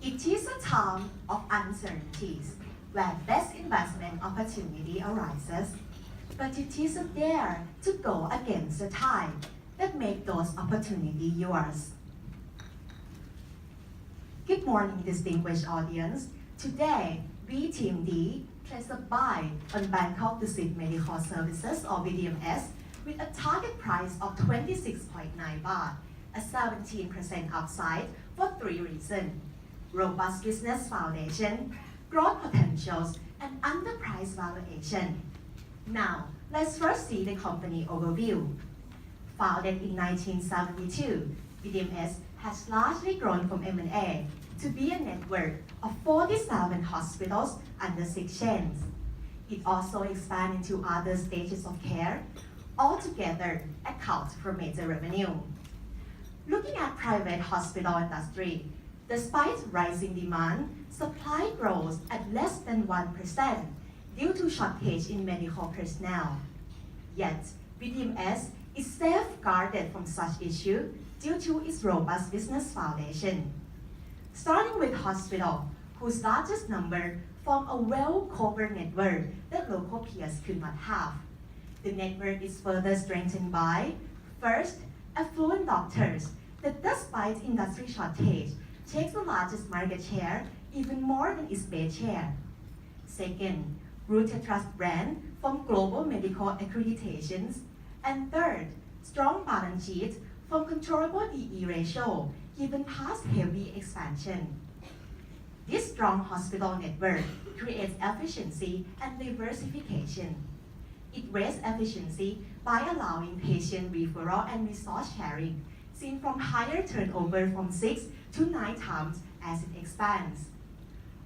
It is a time of uncertainties where best investment opportunity arises, but it is a dare to go against the tide that make those opportunities yours. Good morning, distinguished audience. Today, we Team D place a buy on Bangkok District Medical Services or BDMS with a target price of 26.9 baht, a 17% upside for three reasons: robust business foundation, growth potentials, and underpriced valuation. Now, let's first see the company overview. Founded in 1972, BDMS has largely grown from M&A to be a network of 47 hospitals under 6 chains. It also expanded into other stages of care, altogether accounts for major revenue. Looking at private hospital industry, despite rising demand, supply grows at less than 1% due to shortage in medical personnel. Yet, BDMS is safeguarded from such issue due to its robust business foundation. Starting with hospital, whose largest number form a well-covered network that local peers could not have. The network is further strengthened by, first, affluent doctors that despite industry shortage, takes the largest market share, even more than its base share. Second, rooted trust brand from global medical accreditations. And third, strong balance sheet from controllable DE ratio, given past heavy expansion. This strong hospital network creates efficiency and diversification. It raises efficiency by allowing patient referral and resource sharing, seen from higher turnover from 6 to 9 times as it expands.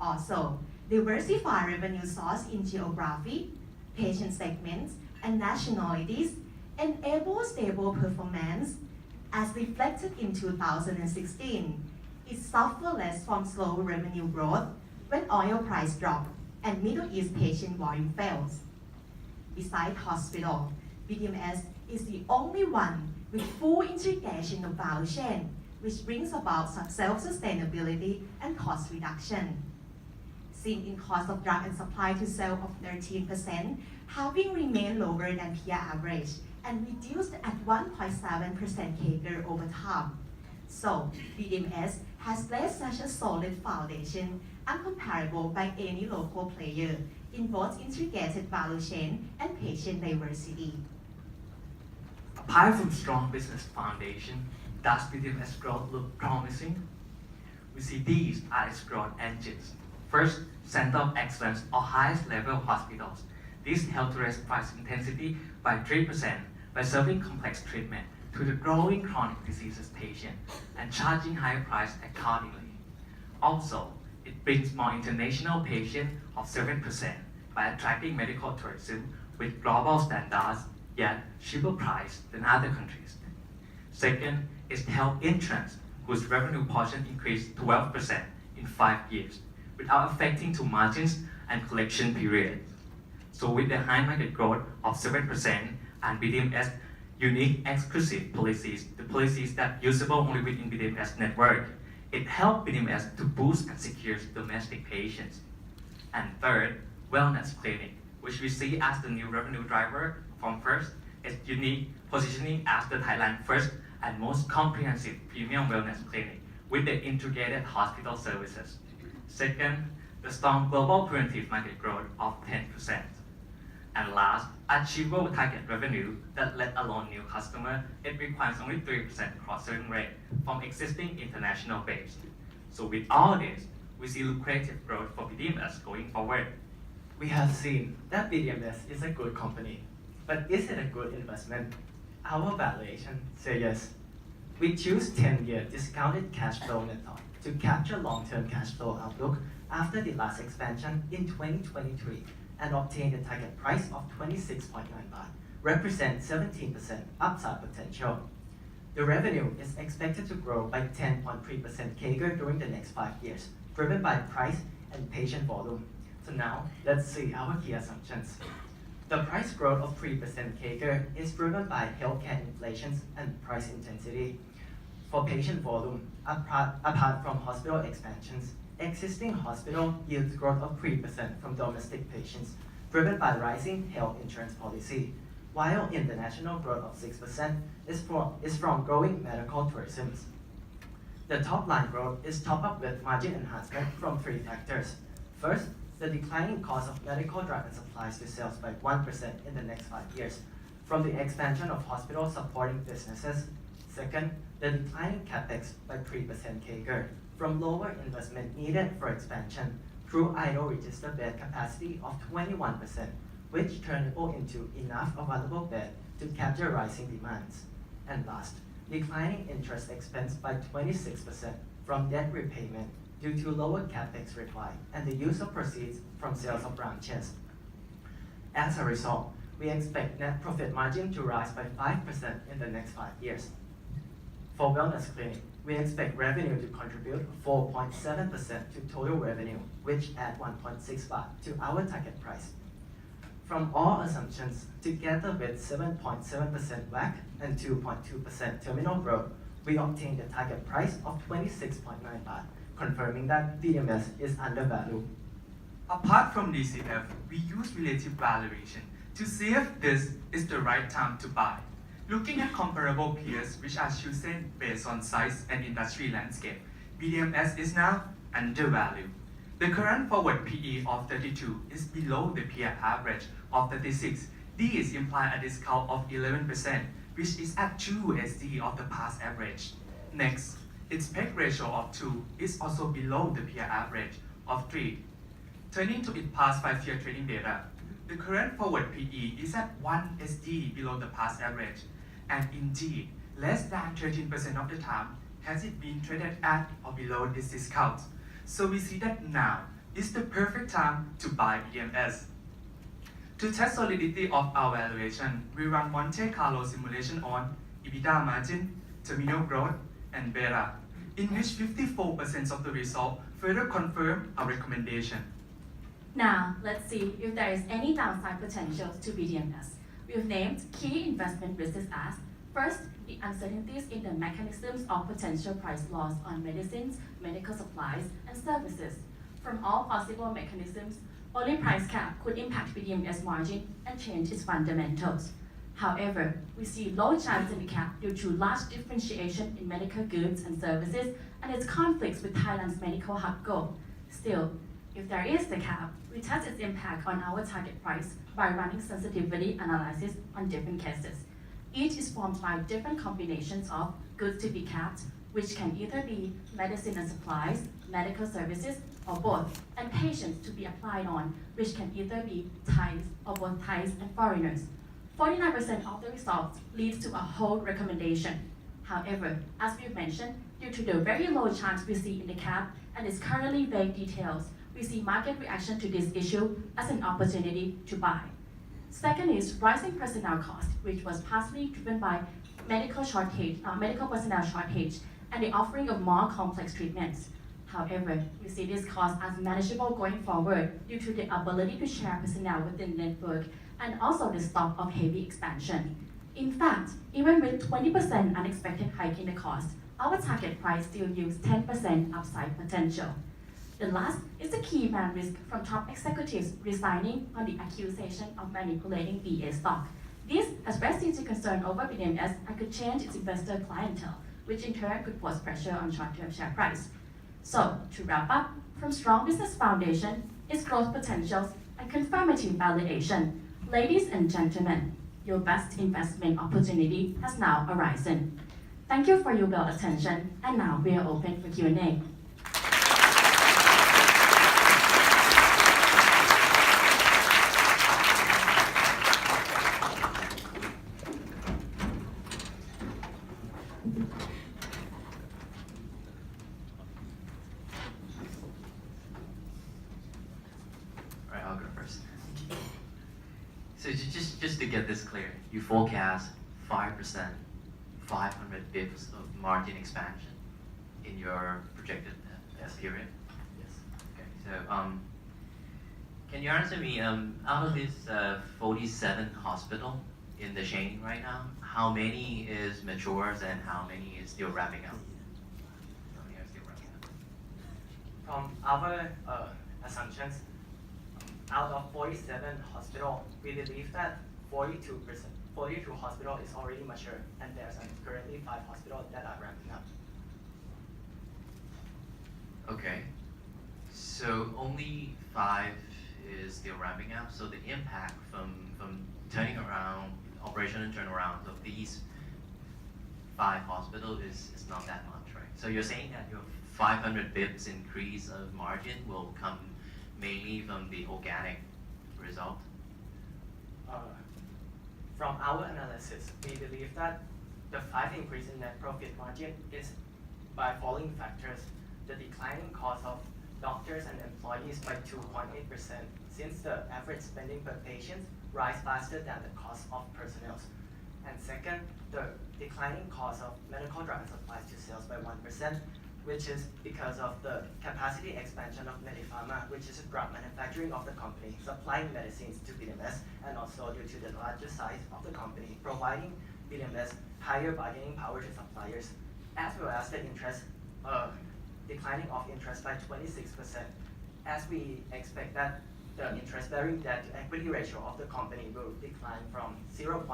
Also, diversify revenue source in geography, patient segments, and nationalities enable stable performance. As reflected in 2016, it suffered less from slow revenue growth when oil price dropped and Middle East patient volume fails. Besides hospital, BDMS is the only one with full integration of value chain, which brings about self-sustainability and cost reduction. Seen in cost of drug and supply to sale of 13%, having remained lower than peer average and reduced at 1.7% CAGR over time. So, BDMS has laid such a solid foundation uncomparable by any local player in both integrated value chain and patient diversity. Apart from strong business foundation, does BDMS growth look promising? We see these are its growth engines. First, Center of Excellence or highest level hospitals. These help to raise price intensity by 3% by serving complex treatment to the growing chronic diseases patient and charging higher price accordingly. Also, it brings more international patients of 7% by attracting medical tourism with global standards, yet cheaper price than other countries. Second is health insurance, whose revenue portion increased 12% in 5 years, without affecting to margins and collection period. So with the high market growth of 7% and BDMS unique exclusive policies, the policies that usable only within BDMS network, it helped BDMS to boost and secure domestic patients. And third, wellness clinic, which we see as the new revenue driver from first, its unique positioning as the Thailand first and most comprehensive premium wellness clinic with the integrated hospital services. Second, the strong global preventive market growth of 10%. And last, achievable target revenue that let alone new customer, it requires only 3% cross-selling rate from existing international base. So with all this, we see lucrative growth for BDMS going forward. We have seen that BDMS is a good company, but is it a good investment? Our valuation says yes. We choose 10-year discounted cash flow method to capture long-term cash flow outlook after the last expansion in 2023 and obtain the target price of 26.9 baht, represent 17% upside potential. The revenue is expected to grow by 10.3% CAGR during the next 5 years, driven by price and patient volume. So now, let's see our key assumptions. The price growth of 3% CAGR is driven by healthcare inflation and price intensity. For patient volume, apart from hospital expansions, Existing hospital yields growth of 3% from domestic patients, driven by rising health insurance policy, while international growth of 6% is from growing medical tourism. The top line growth is topped up with margin enhancement from 3 factors. First, the declining cost of medical drug and supplies to sales by 1% in the next 5 years from the expansion of hospital supporting businesses. Second, the declining capex by 3% CAGR from lower investment needed for expansion through idle registered bed capacity of 21%, which turnable into enough available bed to capture rising demands. And last, declining interest expense by 26% from debt repayment due to lower capex required and the use of proceeds from sales of branches. As a result, we expect net profit margin to rise by 5% in the next 5 years. For wellness clinic, we expect revenue to contribute 4.7% to total revenue, which add 1.6 baht to our target price. From all assumptions, together with 7.7% WACC and 2.2% terminal growth, we obtain the target price of 26.9 baht, confirming that BDMs is undervalued. Apart from DCF, we use relative valuation to see if this is the right time to buy. Looking at comparable peers which are chosen based on size and industry landscape, BDMs is now undervalued. The current forward PE of 32 is below the peer average of 36. These imply a discount of 11%, which is at 2 SD of the past average. Next, its PEG ratio of 2 is also below the peer average of 3. Turning to its past 5-year trading data, the current forward PE is at 1 SD below the past average, and indeed, less than 13% of the time has it been traded at or below this discount. So we see that now is the perfect time to buy BDMs. To test solidity of our valuation, we run Monte Carlo simulation on EBITDA margin, terminal growth, and beta, in which 54% of the result further confirm our recommendation. Now, let's see if there is any downside potential to BDMs. We've named key investment risks as, first, the uncertainties in the mechanisms of potential price loss on medicines, medical supplies, and services. From all possible mechanisms, only price cap could impact BDMs margin and change its fundamentals. However, we see low chance in the cap due to large differentiation in medical goods and services and its conflicts with Thailand's medical hub goal. Still, if there is the cap, we test its impact on our target price by running sensitivity analysis on different cases. Each is formed by different combinations of goods to be capped, which can either be medicine and supplies, medical services, or both, and patients to be applied on, which can either be Thais or both Thais and foreigners. 49% of the results leads to a hold recommendation. However, as we've mentioned, due to the very low chance we see in the cap and its currently vague details, we see market reaction to this issue as an opportunity to buy. Second is rising personnel cost, which was partially driven by medical personnel shortage and the offering of more complex treatments. However, we see this cost as manageable going forward due to the ability to share personnel within the network and also the stop of heavy expansion. In fact, even with 20% unexpected hike in the cost, our target price still yields 10% upside potential. The last is the key man risk from top executives resigning on the accusation of manipulating BA stock. This has raised into concern over BDMs and could change its investor clientele, which in turn could pose pressure on short-term share price. So, to wrap up, from strong business foundation, its growth potentials, and confirmative validation, ladies and gentlemen, your best investment opportunity has now arisen. Thank you for your well attention, and now we are open for Q&A. Alright, I'll go first. So just to get this clear, you forecast 5%, 500 bips of margin expansion in your projected period? Yes. Okay, so can you answer me, out of this 47 hospital in the chain right now, how many is matures and how many is still wrapping up? How many are still wrapping up? From our assumptions, out of 47 hospitals, we believe that 42 hospitals is already mature, and there's currently 5 hospitals that are ramping up. Okay, so only 5 is still ramping up. So the impact from turning around, operational turnaround of these 5 hospitals is not that much, right? So you're saying that your 500 bips increase of margin will come mainly from the organic result? From our analysis, we believe that the 5 increase in net profit margin is by following factors: the declining cost of doctors and employees by 2.8%, since the average spending per patient rise faster than the cost of personnel. And second, the declining cost of medical drug supplies to sales by 1%, which is because of the capacity expansion of Medipharma, which is a drug manufacturing of the company, supplying medicines to BDMS, and also due to the larger size of the company, providing BDMS higher bargaining power to suppliers, as well as the interest, declining of interest by 26%, as we expect that the interest-bearing debt to equity ratio of the company will decline from 0.40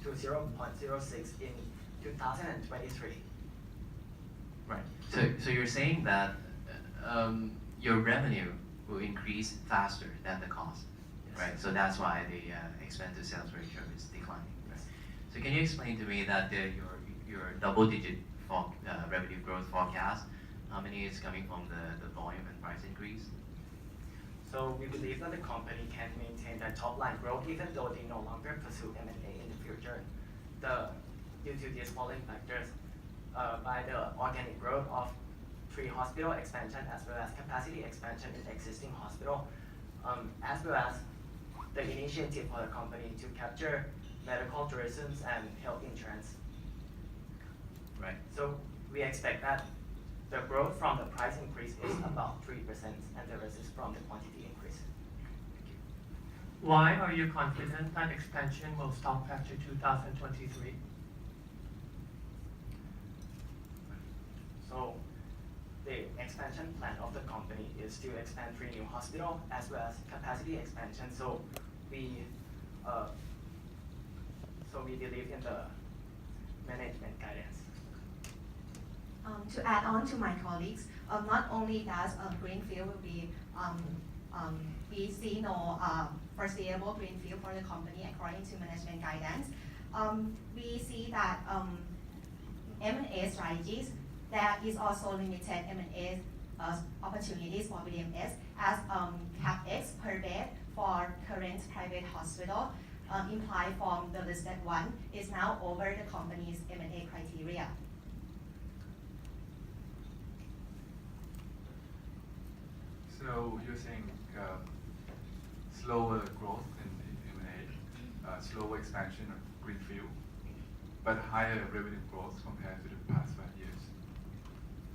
to 0.06 in 2023. Right. So you're saying that your revenue will increase faster than the cost, Yes. right? So that's why the expense to sales ratio is declining. Right? So can you explain to me that your double-digit revenue growth forecast, how many is coming from the volume and price increase? So we believe that the company can maintain their top line growth even though they no longer pursue M&A in the future. Due to these following factors, by the organic growth of 3 hospital expansion, as well as capacity expansion in existing hospital, as well as the initiative for the company to capture medical tourism and health insurance. Right. So we expect that the growth from the price increase is about 3%, and the rest is from the quantity increase. Why are you confident that expansion will stop after 2023? So the expansion plan of the company is to expand 3 new hospitals as well as capacity expansion. So we believe in the management guidance. To add on to my colleagues, not only does greenfield will be we see no foreseeable greenfield for the company according to management guidance. We see that M&A strategies, there is also limited M&A opportunities for BDMS, as CapEx per bed for current private hospital implied from the listed one is now over the company's M&A criteria. So you're saying slower growth in M&A, slower expansion of greenfield, but higher revenue growth compared to the past 5 years.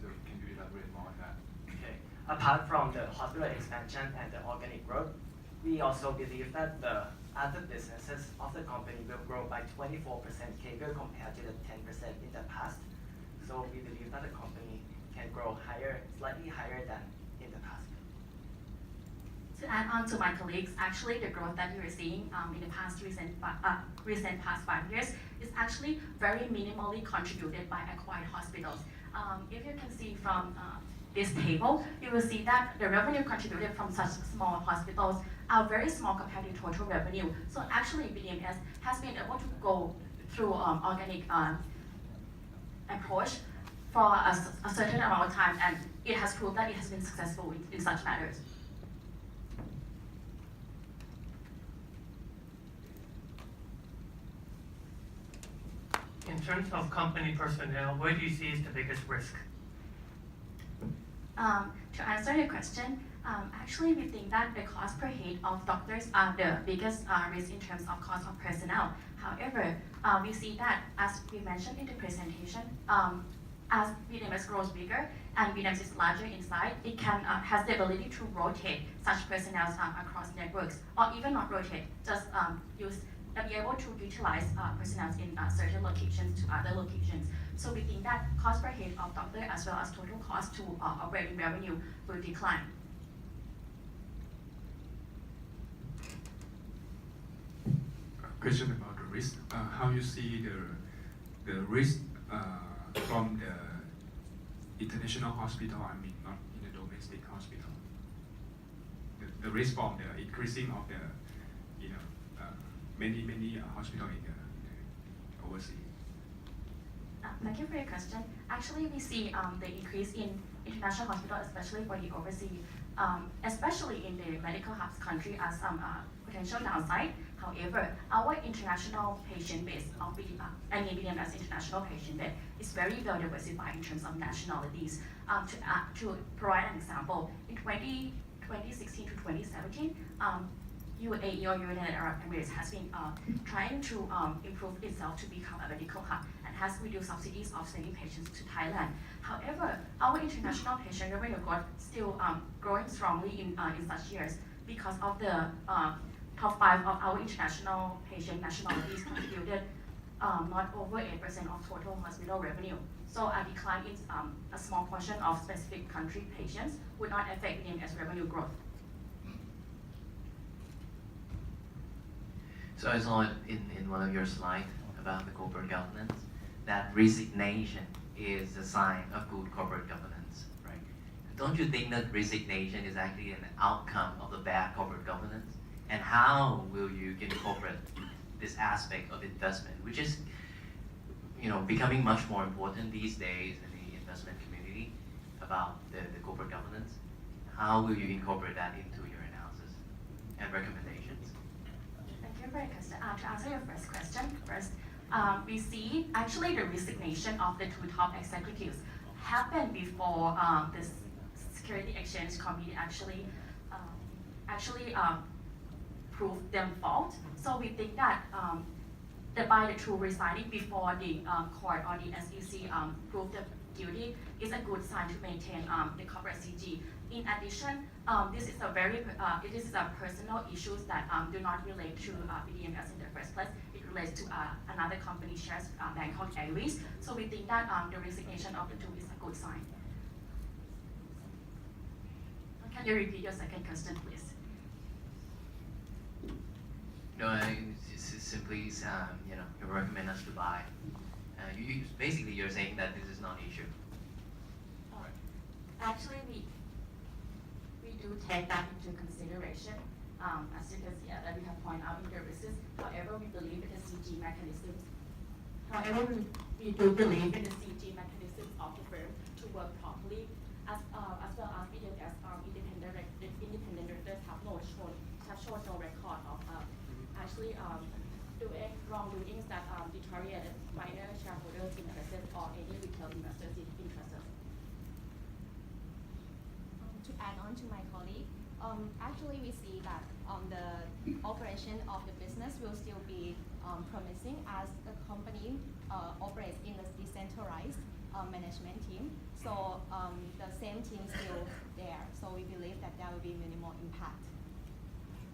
So can you elaborate more on that? Okay. Apart from the hospital expansion and the organic growth, we also believe that the other businesses of the company will grow by 24% CAGR compared to the 10% in the past. So we believe that the company can grow higher, slightly higher than in the past. To add on to my colleagues, actually the growth that you are seeing in the recent past 5 years is actually very minimally contributed by acquired hospitals. If you can see from this table, you will see that the revenue contributed from such small hospitals are very small compared to total revenue. So actually BDMS has been able to go through organic approach for a certain amount of time, and it has proved that it has been successful in such matters. In terms of company personnel, where do you see is the biggest risk? To answer your question, actually we think that the cost per head of doctors are the biggest risk in terms of cost of personnel. However, we see that, as we mentioned in the presentation, as BDMS grows bigger and BDMS is larger in size, it can has the ability to rotate such personnel across networks, or even not rotate, just be able to utilize personnel in certain locations to other locations. So we think that cost per head of doctor as well as total cost to operating revenue will decline. Question about the risk. How you see the risk from the international hospital, I mean not in the domestic hospital. The risk from the increasing of the, many hospital in the overseas. Thank you for your question. Actually, we see the increase in international hospital, especially for the overseas, especially in the medical hubs country as some potential downside. However, our international patient base of BDMS international patient base is very well diversified in terms of nationalities. To provide an example, in 2016 to 2017, UAE or United Arab Emirates has been trying to improve itself to become a medical hub and has reduced subsidies of sending patients to Thailand. However, our international patient revenue growth still growing strongly in such years because of the top 5 of our international patient nationalities contributed not over 8% of total hospital revenue. So a decline in a small portion of specific country patients would not affect BDMS revenue growth. So I saw in one of your slides about the corporate governance that resignation is a sign of good corporate governance, right? Don't you think that resignation is actually an outcome of the bad corporate governance? And how will you incorporate this aspect of investment, which is becoming much more important these days in the investment community about the corporate governance? How will you incorporate that into your analysis and recommendations? Thank you for your question. To answer your first question, we see actually the resignation of the 2 top executives happened before the Security Exchange Committee actually proved them fault. So we think that by the 2 resigning before the court or the SEC proved them guilty is a good sign to maintain the corporate CG. In addition, this is a personal issues that do not relate to BDMS in the first place. It relates to another company shares, Bangkok Airways. So we think that the resignation of the 2 is a good sign. Can you repeat your second question, please? No, it's simply you recommend us to buy. Basically, you're saying that this is not an issue. Actually, we do take that into consideration. As you can see, that we have pointed out in the risks. However, we believe in the CG mechanisms. However, we do believe in the CG mechanisms of the firm to work properly, as well as BDMS independent directors have shown no record of actually doing wrongdoings that deteriorated minor shareholders' interests or any retail investors' interests. To add on to my colleague, actually we see that the operation of the business will still be promising as the company operates in a decentralized management team. So the same team still there. So we believe that there will be minimal impact.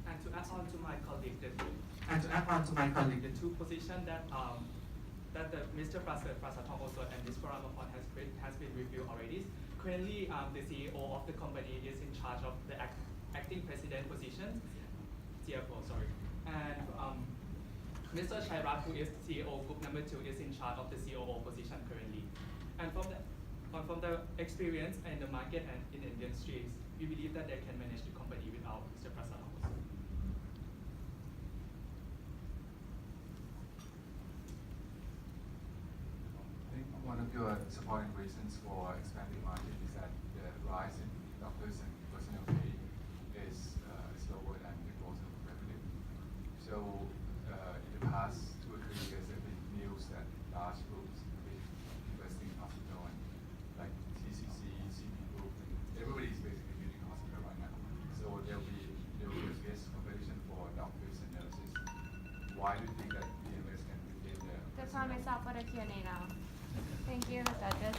And to add on to my colleague, the 2 positions that the Mr. Prasatong also and Ms. Paramapon has been reviewed already. Currently, the CEO of the company is in charge of the acting president position, CFO, sorry. And Mr. Chairat, who is CEO group number 2, is in charge of the COO position currently. And from the experience in the market and in the industries, we believe that they can manage the company without Mr. Prasatong. One of your supporting reasons for expanding margin is that the rise in doctors and personnel pay is lower than the growth of revenue. So in the past 2 or 3 years, there have been news that large groups have been investing in hospital, and like TCC, CP Group, everybody is basically building hospital right now. So there will be a fierce competition for doctors and nurses. Why do you think that BMS can retain their? The time is up for the Q&A now. Thank you, Mr. Judge.